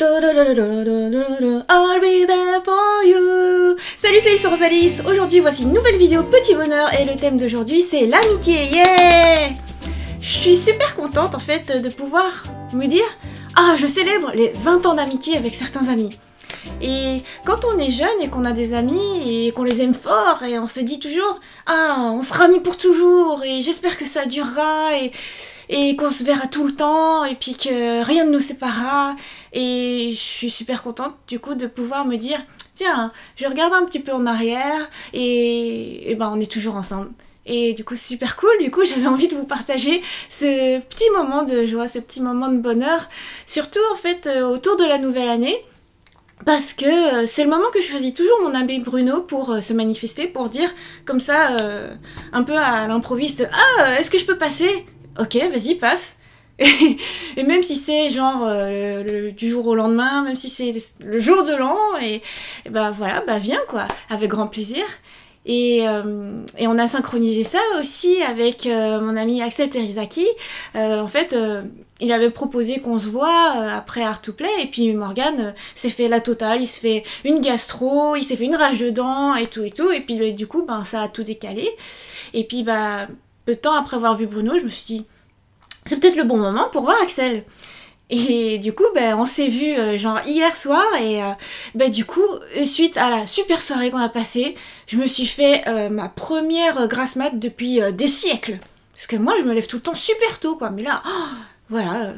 I'll be there for you. Salut, c'est Rosalie. Aujourd'hui, voici une nouvelle vidéo Petit Bonheur et le thème d'aujourd'hui, c'est l'amitié. Yeah! Je suis super contente en fait de pouvoir me dire ah, je célèbre les 20 ans d'amitié avec certains amis. Et quand on est jeune et qu'on a des amis et qu'on les aime fort et on se dit toujours ah, on sera amis pour toujours et j'espère que ça durera et qu'on se verra tout le temps et puis que rien ne nous séparera. Et je suis super contente du coup de pouvoir me dire tiens, je regarde un petit peu en arrière et ben on est toujours ensemble. Et du coup c'est super cool, du coup j'avais envie de vous partager ce petit moment de joie, ce petit moment de bonheur, surtout en fait autour de la nouvelle année. Parce que c'est le moment que je choisis toujours mon ami Bruno pour se manifester, pour dire comme ça, un peu à l'improviste, ah, est-ce que je peux passer? Ok, vas-y, passe. Et même si c'est genre du jour au lendemain, même si c'est le jour de l'an, et bah voilà, bah viens quoi, avec grand plaisir. Et on a synchronisé ça aussi avec mon ami Axel Terizaki. En fait, il avait proposé qu'on se voit après Art to Play, et puis Morgan s'est fait la totale, il s'est fait une gastro, il s'est fait une rage de dents, et tout, et puis du coup, ben, ça a tout décalé. Et puis, bah, peu de temps après avoir vu Bruno, je me suis dit, c'est peut-être le bon moment pour voir Axel. Et du coup, ben, on s'est vu genre hier soir et ben, du coup, suite à la super soirée qu'on a passée, je me suis fait ma première grasse mat depuis des siècles. Parce que moi, je me lève tout le temps super tôt, quoi. Mais là, oh, voilà,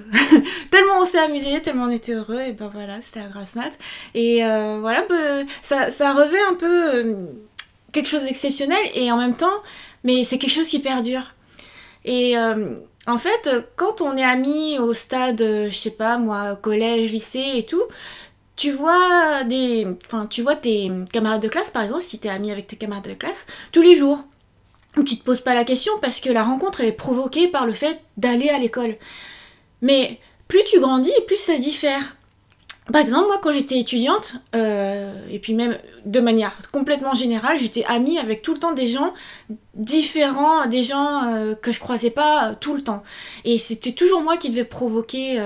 tellement on s'est amusé, tellement on était heureux, et ben voilà, c'était la grasse mat. Et voilà, ben, ça revêt un peu quelque chose d'exceptionnel et en même temps, mais c'est quelque chose qui perdure. Et en fait, quand on est amis au stade, je sais pas moi, collège, lycée et tout, tu vois tu vois tes camarades de classe, par exemple, si t'es ami avec tes camarades de classe, tous les jours. Tu te poses pas la question parce que la rencontre, elle est provoquée par le fait d'aller à l'école. Mais plus tu grandis, plus ça diffère. Par exemple, moi, quand j'étais étudiante, et puis même de manière complètement générale, j'étais amie avec tout le temps des gens différents, des gens que je croisais pas tout le temps. Et c'était toujours moi qui devais provoquer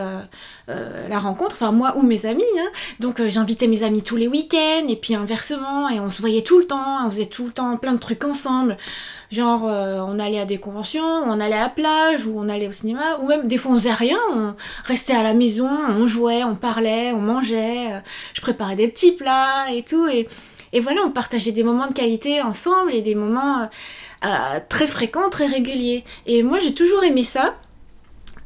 la rencontre, enfin moi ou mes amis. Hein. Donc j'invitais mes amis tous les week-ends, et puis inversement, et on se voyait tout le temps, on faisait tout le temps plein de trucs ensemble. Genre, on allait à des conventions, on allait à la plage, ou on allait au cinéma, ou même des fois on faisait rien, on restait à la maison, on jouait, on parlait, on mangeait, je préparais des petits plats et tout, et voilà, on partageait des moments de qualité ensemble, et des moments très fréquents, très réguliers. Et moi j'ai toujours aimé ça.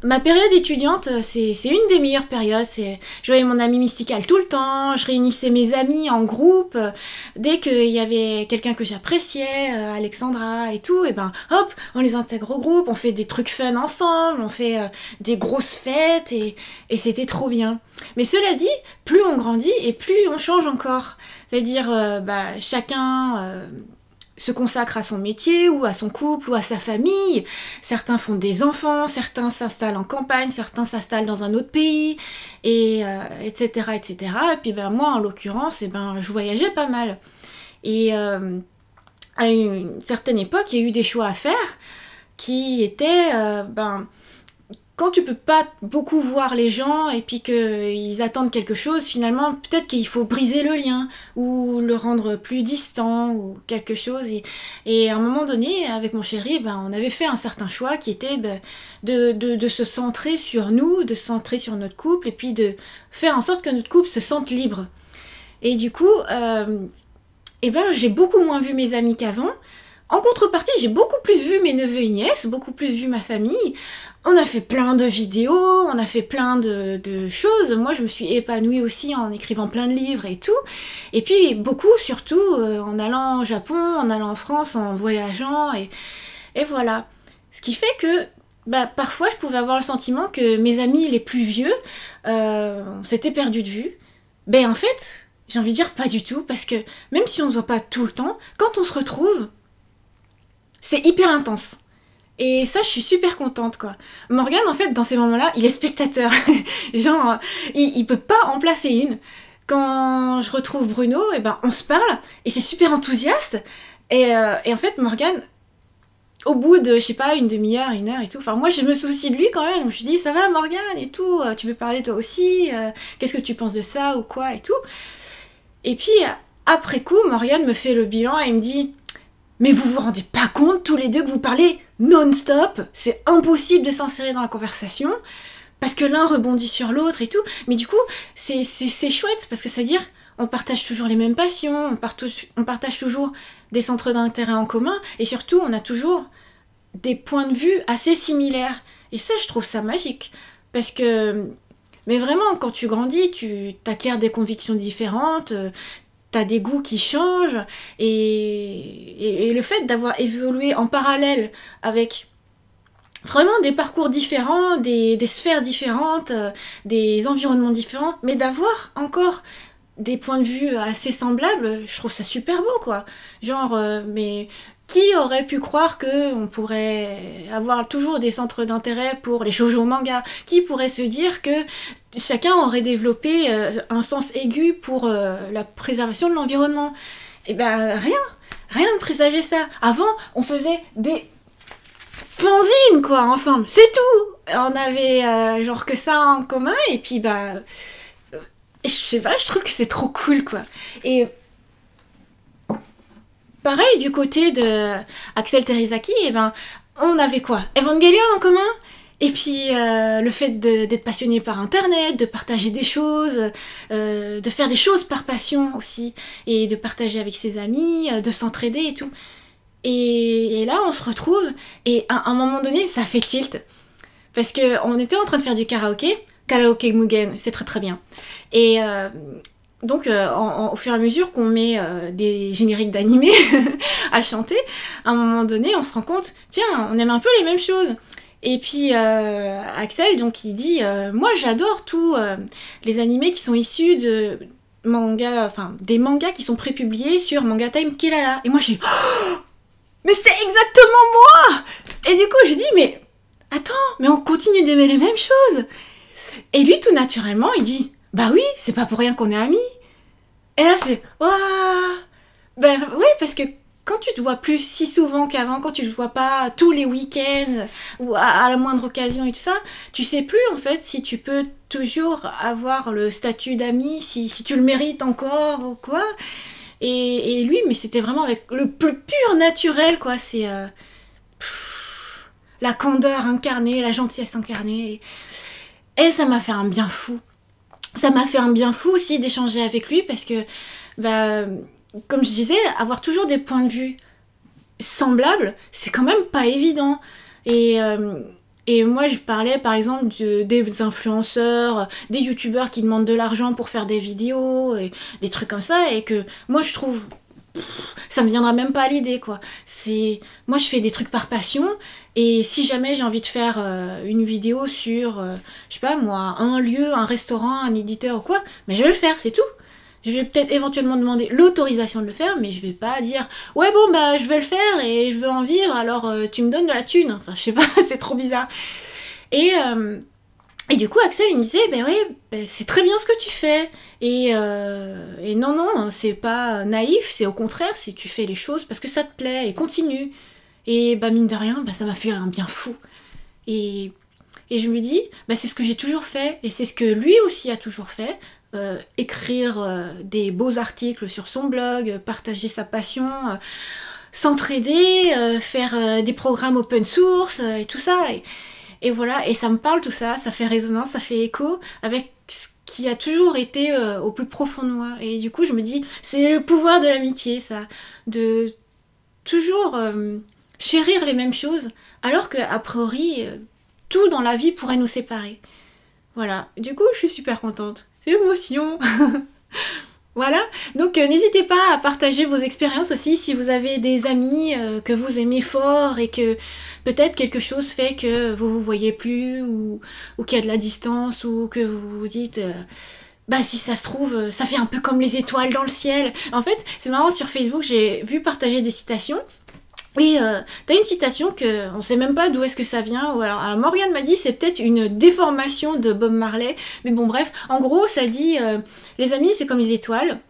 Ma période étudiante, c'est une des meilleures périodes. Je voyais mon ami mystical tout le temps, je réunissais mes amis en groupe. Dès qu'il y avait quelqu'un que j'appréciais, Alexandra et tout, et ben hop, on les intègre au groupe, on fait des trucs fun ensemble, on fait des grosses fêtes et c'était trop bien. Mais cela dit, plus on grandit et plus on change encore. C'est-à-dire, bah, chacun se consacre à son métier ou à son couple ou à sa famille. Certains font des enfants, certains s'installent en campagne, certains s'installent dans un autre pays, et etc., etc. Et puis ben, moi, en l'occurrence, ben, je voyageais pas mal. Et à une certaine époque, il y a eu des choix à faire qui étaient... quand tu peux pas beaucoup voir les gens et puis qu'ils attendent quelque chose, finalement, peut-être qu'il faut briser le lien ou le rendre plus distant ou quelque chose. Et à un moment donné, avec mon chéri, ben, on avait fait un certain choix qui était de se centrer sur nous, de se centrer sur notre couple et puis de faire en sorte que notre couple se sente libre. Et du coup, j'ai beaucoup moins vu mes amis qu'avant. En contrepartie, j'ai beaucoup plus vu mes neveux et nièces, beaucoup plus vu ma famille. On a fait plein de vidéos, on a fait plein de choses. Moi, je me suis épanouie aussi en écrivant plein de livres et tout. Et puis, beaucoup, surtout, en allant au Japon, en allant en France, en voyageant. Et voilà. Ce qui fait que, bah, parfois, je pouvais avoir le sentiment que mes amis les plus vieux, on s'était perdus de vue. Ben, en fait, j'ai envie de dire pas du tout, parce que même si on se voit pas tout le temps, quand on se retrouve, c'est hyper intense. Et ça, je suis super contente, quoi. Morgan, en fait, dans ces moments-là, il est spectateur. Genre, il peut pas en placer une. Quand je retrouve Bruno, et ben, on se parle, et c'est super enthousiaste. Et en fait, Morgan, au bout de, je sais pas, une demi-heure, une heure et tout. Enfin, moi, je me soucie de lui quand même. Donc, je lui dis, ça va, Morgane et tout. Tu peux parler toi aussi. Qu'est-ce que tu penses de ça ou quoi et tout. Et puis, après coup, Morgane me fait le bilan et me dit, mais vous vous rendez pas compte tous les deux que vous parlez non-stop. C'est impossible de s'insérer dans la conversation parce que l'un rebondit sur l'autre et tout. Mais du coup, c'est chouette parce que ça veut dire on partage toujours les mêmes passions, on partage toujours des centres d'intérêt en commun et surtout, on a toujours des points de vue assez similaires. Et ça, je trouve ça magique. Parce que, mais vraiment, quand tu grandis, tu t'acquiers des convictions différentes, t'as des goûts qui changent, et le fait d'avoir évolué en parallèle avec vraiment des parcours différents, des sphères différentes, des environnements différents, mais d'avoir encore des points de vue assez semblables, je trouve ça super beau, quoi. Genre, mais qui aurait pu croire qu'on pourrait avoir toujours des centres d'intérêt pour les shoujo manga? Qui pourrait se dire que chacun aurait développé un sens aigu pour la préservation de l'environnement? Eh ben, rien ne présageait ça. Avant, on faisait des fanzines, quoi, ensemble, c'est tout. On avait genre que ça en commun, et puis bah... je sais pas, je trouve que c'est trop cool, quoi. Et pareil, du côté de Axel Terizaki, eh ben, on avait quoi? Evangelion en commun? Et puis le fait d'être passionné par Internet, de partager des choses, de faire des choses par passion aussi, et de partager avec ses amis, de s'entraider et tout. Et là, on se retrouve, et à un moment donné, ça fait tilt. Parce qu'on était en train de faire du karaoké Mugen, c'est très très bien. Et donc, au fur et à mesure qu'on met des génériques d'animé à chanter, à un moment donné, on se rend compte, tiens, on aime un peu les mêmes choses. Et puis, Axel, donc, il dit, moi, j'adore tous les animés qui sont issus de mangas, enfin, des mangas qui sont prépubliés sur Manga Time Kelala. Et moi, j'ai oh, mais c'est exactement moi! Et du coup, je dis, mais attends, mais on continue d'aimer les mêmes choses. Et lui, tout naturellement, il dit, bah oui, c'est pas pour rien qu'on est amis. Et là, c'est, waouh! Ben oui, parce que quand tu te vois plus si souvent qu'avant, quand tu te vois pas tous les week-ends ou à la moindre occasion et tout ça, tu sais plus en fait si tu peux toujours avoir le statut d'ami, si tu le mérites encore ou quoi. Et lui, mais c'était vraiment avec le plus pur naturel, quoi. C'est la candeur incarnée, la gentillesse incarnée. Et ça m'a fait un bien fou. Ça m'a fait un bien fou aussi d'échanger avec lui parce que, bah, comme je disais, avoir toujours des points de vue semblables, c'est quand même pas évident. Et moi, je parlais par exemple des influenceurs, des youtubeurs qui demandent de l'argent pour faire des vidéos, et des trucs comme ça, et que moi je trouve... ça me viendra même pas à l'idée, quoi. Moi, je fais des trucs par passion, et si jamais j'ai envie de faire une vidéo sur, je sais pas moi, un lieu, un restaurant, un éditeur ou quoi, mais je vais le faire, c'est tout. Je vais peut-être éventuellement demander l'autorisation de le faire, mais je vais pas dire « Ouais, bon, bah, je vais le faire et je veux en vivre, alors tu me donnes de la thune. » Enfin, je sais pas, c'est trop bizarre. Et du coup, Axel, il me disait « Ben oui, ben, c'est très bien ce que tu fais. Et non, non, c'est pas naïf, c'est au contraire, si tu fais les choses parce que ça te plaît, et continue. » Et bah, mine de rien, bah, ça m'a fait un bien fou. Et je me dis « Bah, c'est ce que j'ai toujours fait, et c'est ce que lui aussi a toujours fait. » Écrire des beaux articles sur son blog, partager sa passion, s'entraider, faire des programmes open source et tout ça. Et voilà, et ça me parle tout ça, ça fait résonance, ça fait écho avec ce qui a toujours été au plus profond de moi. Et du coup, je me dis, c'est le pouvoir de l'amitié, ça, de toujours chérir les mêmes choses, alors qu'a priori, tout dans la vie pourrait nous séparer. Voilà, du coup, je suis super contente. Émotion. Voilà, donc n'hésitez pas à partager vos expériences aussi si vous avez des amis que vous aimez fort et que peut-être quelque chose fait que vous vous voyez plus ou qu'il y a de la distance ou que vous vous dites bah si ça se trouve ça fait un peu comme les étoiles dans le ciel. En fait, c'est marrant, sur Facebook, j'ai vu partager des citations. Et t'as une citation que on sait même pas d'où est-ce que ça vient, ou alors Morgane m'a dit c'est peut-être une déformation de Bob Marley, mais bon bref, en gros ça dit les amis c'est comme les étoiles,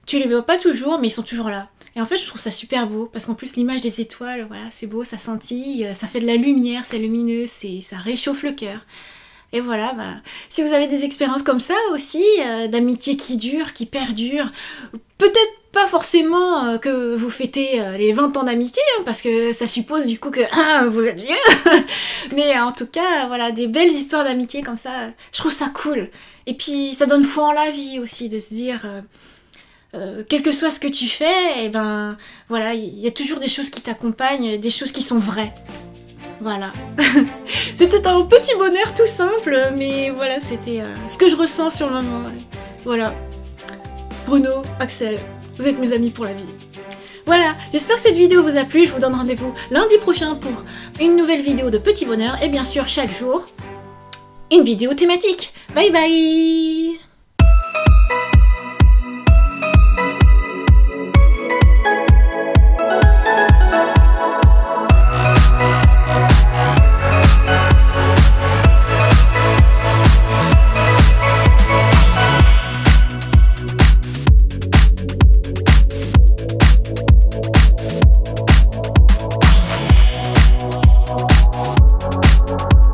tu les vois pas toujours mais ils sont toujours là. Et en fait, je trouve ça super beau, parce qu'en plus, l'image des étoiles, voilà, c'est beau, ça scintille, ça fait de la lumière, c'est lumineux, ça réchauffe le cœur. Et voilà, bah, si vous avez des expériences comme ça aussi, d'amitié qui dure, qui perdure, peut-être pas forcément que vous fêtez les 20 ans d'amitié, hein, parce que ça suppose du coup que vous êtes vieux, mais en tout cas, voilà, des belles histoires d'amitié comme ça, je trouve ça cool. Et puis, ça donne foi en la vie aussi, de se dire... quel que soit ce que tu fais, et ben voilà, il y a toujours des choses qui t'accompagnent, des choses qui sont vraies. Voilà. C'était un petit bonheur tout simple, mais voilà, c'était ce que je ressens sur le moment. Voilà. Bruno, Axel, vous êtes mes amis pour la vie. Voilà, j'espère que cette vidéo vous a plu, je vous donne rendez-vous lundi prochain pour une nouvelle vidéo de petit bonheur, et bien sûr chaque jour, une vidéo thématique. Bye bye!